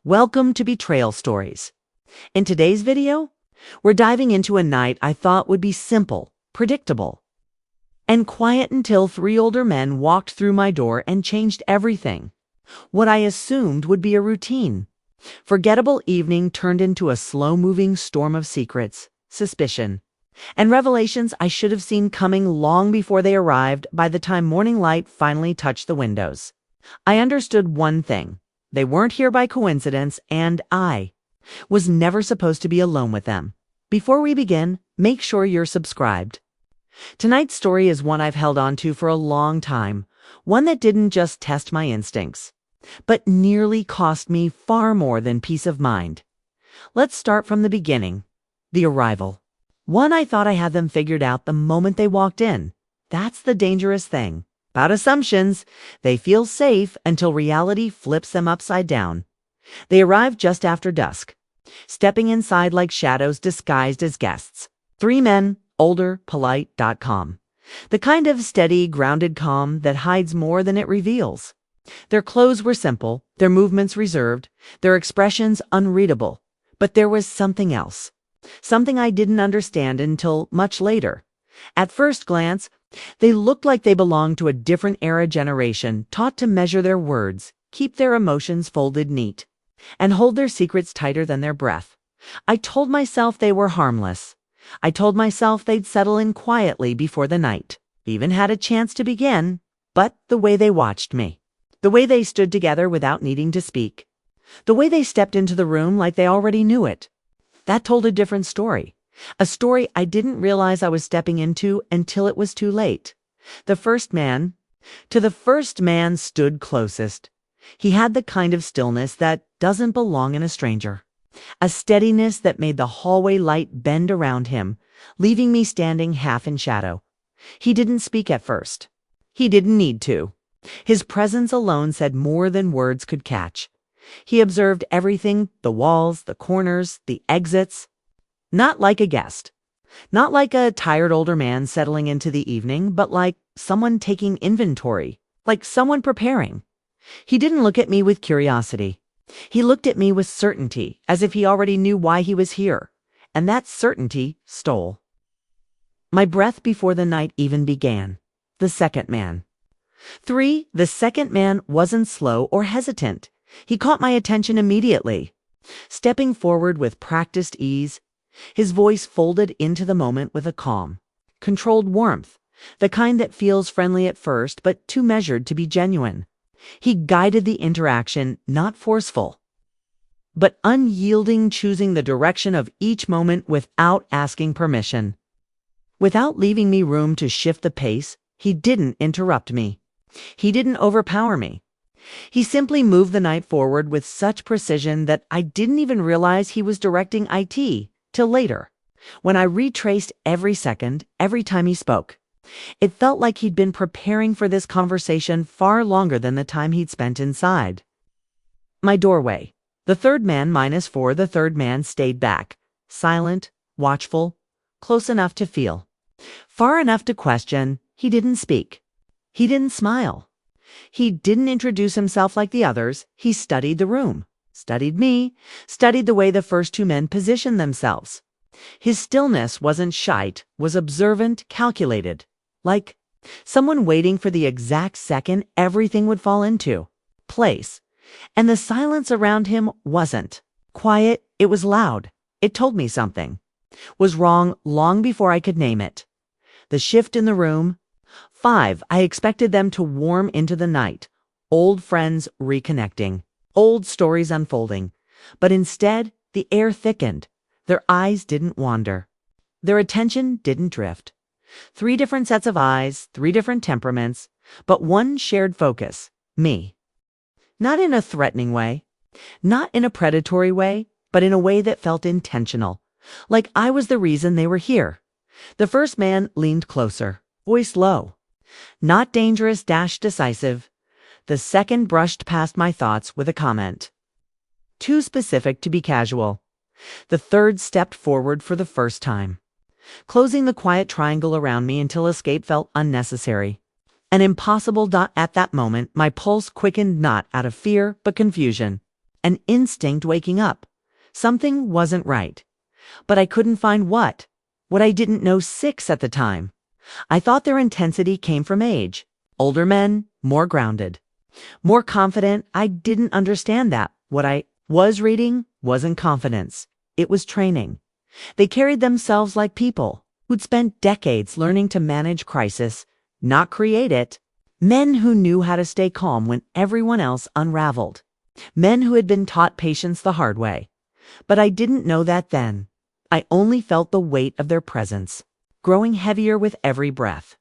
Welcome to Betrayal Stories. In today's video, we're diving into a night I thought would be simple, predictable, and quiet until three older men walked through my door and changed everything. What I assumed would be a routine. Forgettable evening turned into a slow-moving storm of secrets, suspicion, and revelations I should have seen coming long before they arrived. By the time morning light finally touched the windows, I understood one thing. They weren't here by coincidence, and I was never supposed to be alone with them. Before we begin, make sure you're subscribed. Tonight's story is one I've held on to for a long time, one that didn't just test my instincts, but nearly cost me far more than peace of mind. Let's start from the beginning. The arrival. One, I thought I had them figured out the moment they walked in. That's the dangerous thing about assumptions. They feel safe until reality flips them upside down. They arrived just after dusk, stepping inside like shadows disguised as guests. Three men, older, polite, calm. The kind of steady, grounded calm that hides more than it reveals. Their clothes were simple, their movements reserved, their expressions unreadable. But there was something else. Something I didn't understand until much later. At first glance, they looked like they belonged to a different era generation, taught to measure their words, keep their emotions folded neat, and hold their secrets tighter than their breath. I told myself they were harmless. I told myself they'd settle in quietly before the night even had a chance to begin. But the way they watched me, the way they stood together without needing to speak, the way they stepped into the room like they already knew it, that told a different story. A story I didn't realize I was stepping into until it was too late. The first man stood closest. He had the kind of stillness that doesn't belong in a stranger. A steadiness that made the hallway light bend around him, leaving me standing half in shadow. He didn't speak at first. He didn't need to. His presence alone said more than words could catch. He observed everything, the walls, the corners, the exits. Not like a guest, not like a tired older man settling into the evening, but like someone taking inventory, like someone preparing. He didn't look at me with curiosity. He looked at me with certainty, as if he already knew why he was here, and that certainty stole my breath before the night even began. The second man. The second man wasn't slow or hesitant. He caught my attention immediately. Stepping forward with practiced ease, his voice folded into the moment with a calm, controlled warmth, the kind that feels friendly at first but too measured to be genuine. He guided the interaction, not forceful, but unyielding, choosing the direction of each moment without asking permission. Without leaving me room to shift the pace, he didn't interrupt me. He didn't overpower me. He simply moved the night forward with such precision that I didn't even realize he was directing IT. Till later, when I retraced every second, every time he spoke. It felt like he'd been preparing for this conversation far longer than the time he'd spent inside. My doorway. The third man the third man stayed back, silent, watchful, close enough to feel, far enough to question. He didn't speak. He didn't smile. He didn't introduce himself like the others. He studied the room. Studied me, studied the way the first two men positioned themselves. His stillness wasn't shite, was observant, calculated, like someone waiting for the exact second everything would fall into place. And the silence around him wasn't quiet, it was loud. It told me something was wrong long before I could name it. The shift in the room. I expected them to warm into the night, old friends reconnecting, old stories unfolding, but instead the air thickened. Their eyes didn't wander. Their attention didn't drift. Three different sets of eyes, three different temperaments, but one shared focus, me. Not in a threatening way, not in a predatory way, but in a way that felt intentional, like I was the reason they were here. The first man leaned closer, voice low. Not dangerous, decisive. The second brushed past my thoughts with a comment, too specific to be casual. The third stepped forward for the first time, closing the quiet triangle around me until escape felt unnecessary. An impossible. At that moment, my pulse quickened, not out of fear, but confusion. an instinct waking up. Something wasn't right. But I couldn't find what. What I didn't know 6 at the time. I thought their intensity came from age. Older men, more grounded. More confident. I didn't understand that. What I was reading wasn't confidence. It was training. They carried themselves like people who'd spent decades learning to manage crisis, not create it. Men who knew how to stay calm when everyone else unraveled. Men who had been taught patience the hard way. But I didn't know that then. I only felt the weight of their presence, growing heavier with every breath.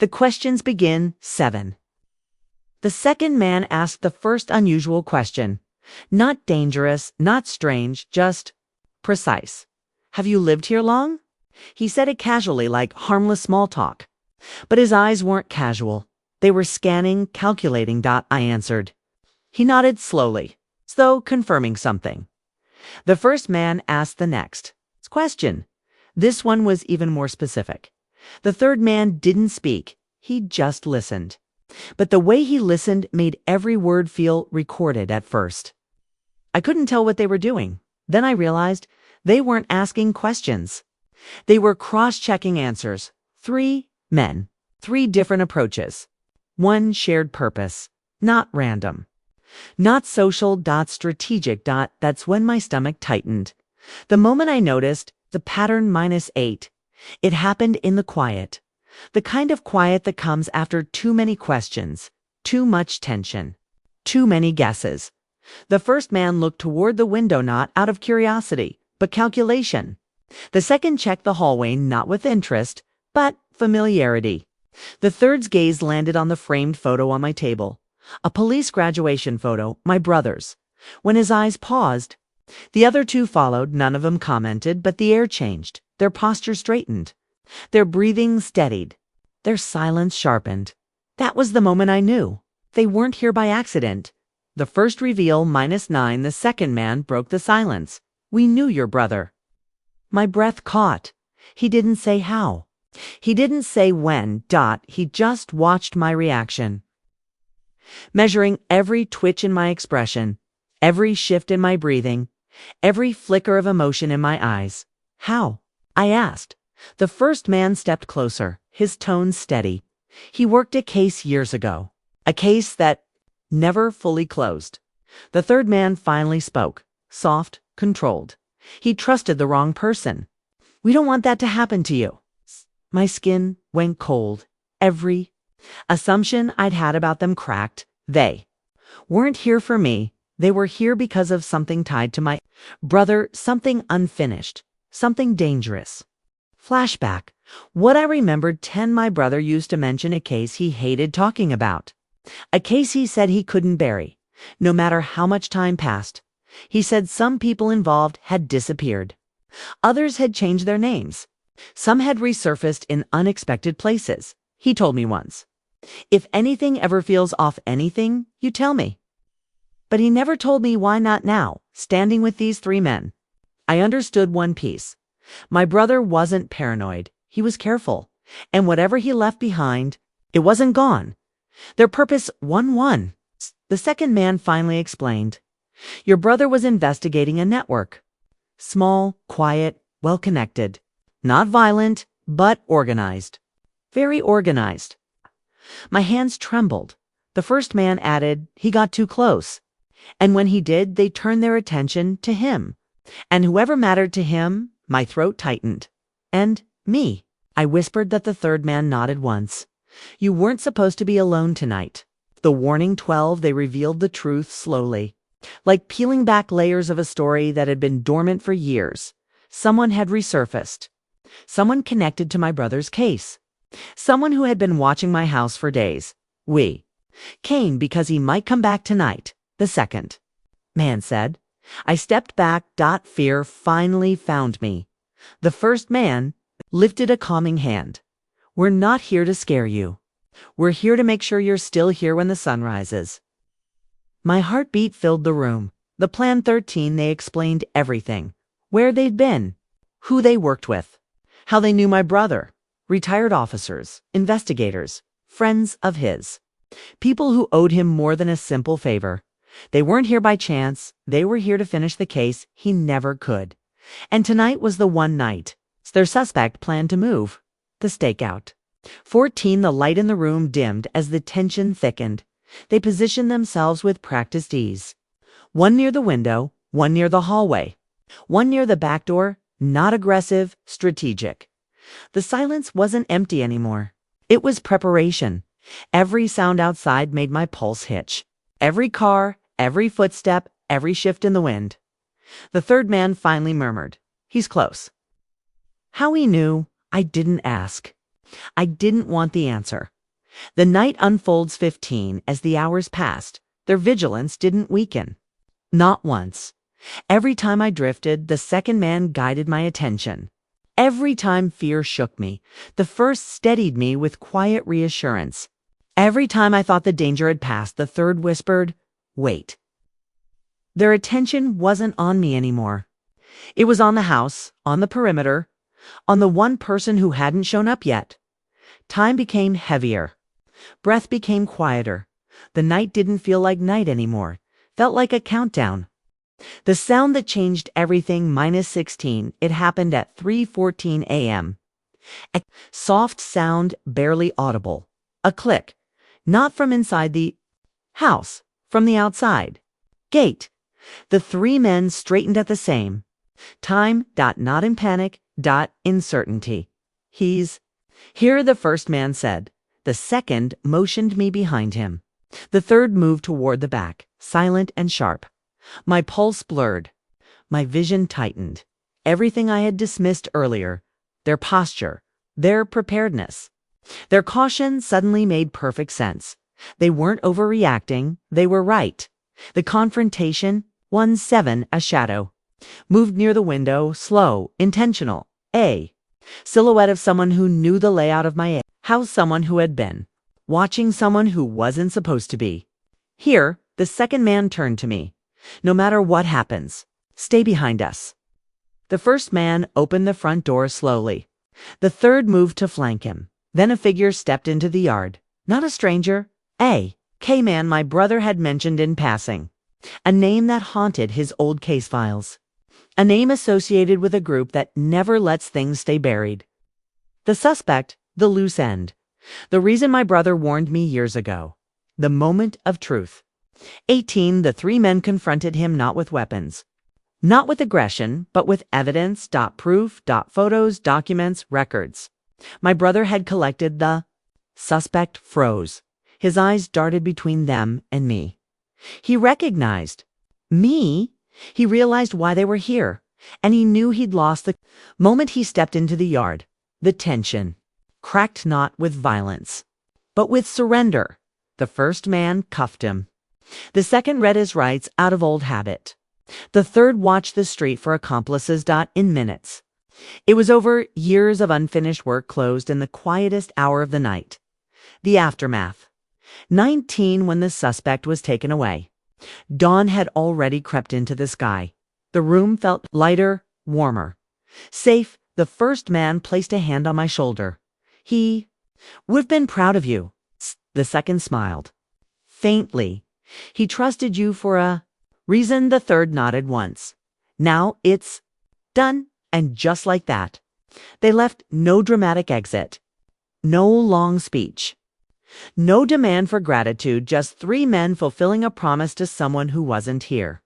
The questions begin. 7. The second man asked the first unusual question. Not dangerous, not strange, just precise. Have you lived here long? He said it casually, like harmless small talk. But his eyes weren't casual. They were scanning, calculating. I answered. He nodded slowly, as though confirming something. The first man asked the next question. This one was even more specific. The third man didn't speak. He just listened. But the way he listened made every word feel recorded at first. I couldn't tell what they were doing. Then I realized they weren't asking questions. They were cross-checking answers. 3 men, 3 different approaches. 1 shared purpose, not random. Not social. Strategic. That's when my stomach tightened. The moment I noticed the pattern -8, it happened in the quiet. The kind of quiet that comes after too many questions, too much tension, too many guesses. The first man looked toward the window, not out of curiosity, but calculation. The second checked the hallway, not with interest, but familiarity. The third's gaze landed on the framed photo on my table. A police graduation photo, my brother's. When his eyes paused, the other 2 followed. None of them commented, but the air changed. Their posture straightened. Their breathing steadied. Their silence sharpened. That was the moment I knew. They weren't here by accident. The first reveal, -9, the second man broke the silence. We knew your brother. My breath caught. He didn't say how. He didn't say when. He just watched my reaction. Measuring every twitch in my expression, every shift in my breathing, every flicker of emotion in my eyes. How? I asked. The first man stepped closer, his tone steady. He worked a case years ago, a case that never fully closed. The third man finally spoke, soft, controlled. He trusted the wrong person. We don't want that to happen to you. My skin went cold. Every assumption I'd had about them cracked. They weren't here for me. They were here because of something tied to my brother, something unfinished, something dangerous. Flashback. What I remembered. 10. My brother used to mention a case he hated talking about. A case he said he couldn't bury, no matter how much time passed. He said some people involved had disappeared. Others had changed their names. Some had resurfaced in unexpected places. He told me once, if anything ever feels off anything, you tell me. But he never told me why not now, standing with these 3 men. I understood one piece. My brother wasn't paranoid. He was careful. And whatever he left behind, it wasn't gone. Their purpose won. The second man finally explained. Your brother was investigating a network. Small, quiet, well-connected. Not violent, but organized. Very organized. My hands trembled. The first man added, he got too close. And when he did, they turned their attention to him. And whoever mattered to him, my throat tightened. And me. I whispered that the third man nodded once. You weren't supposed to be alone tonight. The warning 12, they revealed the truth slowly. Like peeling back layers of a story that had been dormant for years. Someone had resurfaced. Someone connected to my brother's case. Someone who had been watching my house for days. We came because he might come back tonight. The second man said. I stepped back. Fear finally found me. The first man lifted a calming hand. We're not here to scare you. We're here to make sure you're still here when the sun rises. My heartbeat filled the room. The Plan 13, they explained everything. Where they'd been. Who they worked with. How they knew my brother. Retired officers, investigators, friends of his. People who owed him more than a simple favor. They weren't here by chance. They were here to finish the case he never could. And tonight was the one night. Their suspect planned to move. The stakeout. 14, the light in the room dimmed as the tension thickened. They positioned themselves with practiced ease. One near the window, one near the hallway, one near the back door, not aggressive, strategic. The silence wasn't empty anymore. It was preparation. Every sound outside made my pulse hitch. Every car, every footstep, every shift in the wind. The third man finally murmured, "He's close." How he knew, I didn't ask. I didn't want the answer. The night unfolds 15 as the hours passed. Their vigilance didn't weaken. Not once. Every time I drifted, the second man guided my attention. Every time fear shook me, the first steadied me with quiet reassurance. Every time I thought the danger had passed, the third whispered, "Wait." Their attention wasn't on me anymore. It was on the house, on the perimeter, on the one person who hadn't shown up yet. Time became heavier. Breath became quieter. The night didn't feel like night anymore. Felt like a countdown. The sound that changed everything, -16, it happened at 3:14 a.m. A soft sound, barely audible. A click. Not from inside the house, from the outside. Gate. The three men straightened at the same time. Not in panic. In certainty. "He's here," the first man said. The second motioned me behind him. The third moved toward the back, silent and sharp. My pulse blurred. My vision tightened. Everything I had dismissed earlier, their posture, their preparedness, their caution suddenly made perfect sense. They weren't overreacting. They were right. The confrontation, 1-7, a shadow. Moved near the window, slow, intentional. A silhouette of someone who knew the layout of my house, someone who had been watching someone who wasn't supposed to be. Here, the second man turned to me. "No matter what happens, stay behind us." The first man opened the front door slowly. The third moved to flank him. Then a figure stepped into the yard. Not a stranger. A K-man my brother had mentioned in passing. A name that haunted his old case files. A name associated with a group that never lets things stay buried. The suspect, the loose end. The reason my brother warned me years ago. The moment of truth. 18, the three men confronted him not with weapons. Not with aggression, but with evidence, proof, photos, documents, records. My brother had collected. The suspect froze. His eyes darted between them and me. He recognized me. He realized why they were here, and he knew he'd lost the moment he stepped into the yard. The tension cracked not with violence, but with surrender. The first man cuffed him. The second read his rights out of old habit. The third watched the street for accomplices. In minutes. It was over. Years of unfinished work closed in the quietest hour of the night. The aftermath. 19, when the suspect was taken away. Dawn had already crept into the sky. The room felt lighter, warmer. Safe, the first man placed a hand on my shoulder. "We've been proud of you." The second smiled. Faintly. "He trusted you for a reason." The third nodded once. "Now it's done." And just like that, they left. No dramatic exit. No long speech. No demand for gratitude, just three men fulfilling a promise to someone who wasn't here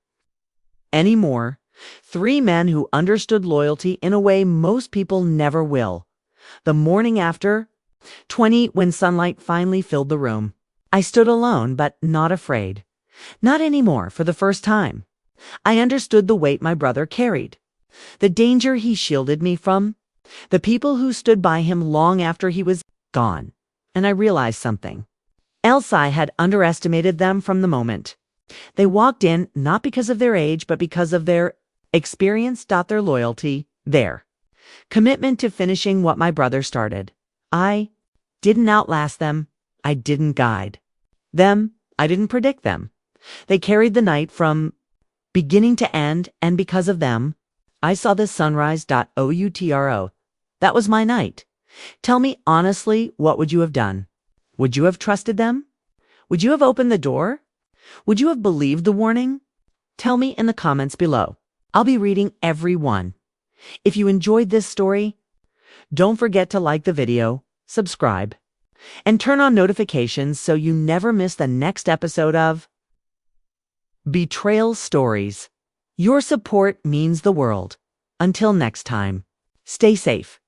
anymore. Three men who understood loyalty in a way most people never will. The morning after, 20, when sunlight finally filled the room, I stood alone, but not afraid. Not anymore, for the first time. I understood the weight my brother carried. The danger he shielded me from. The people who stood by him long after he was gone. And I realized something else. I had underestimated them from the moment. They walked in not because of their age, but because of their experience. Their loyalty, their commitment to finishing what my brother started. I didn't outlast them. I didn't guide them. I didn't predict them. They carried the night from beginning to end, and because of them, I saw the sunrise. Outro. That was my night. Tell me honestly, what would you have done? Would you have trusted them? Would you have opened the door? Would you have believed the warning? Tell me in the comments below. I'll be reading every one. If you enjoyed this story, don't forget to like the video, subscribe, and turn on notifications so you never miss the next episode of Betrayal Stories. Your support means the world. Until next time, stay safe.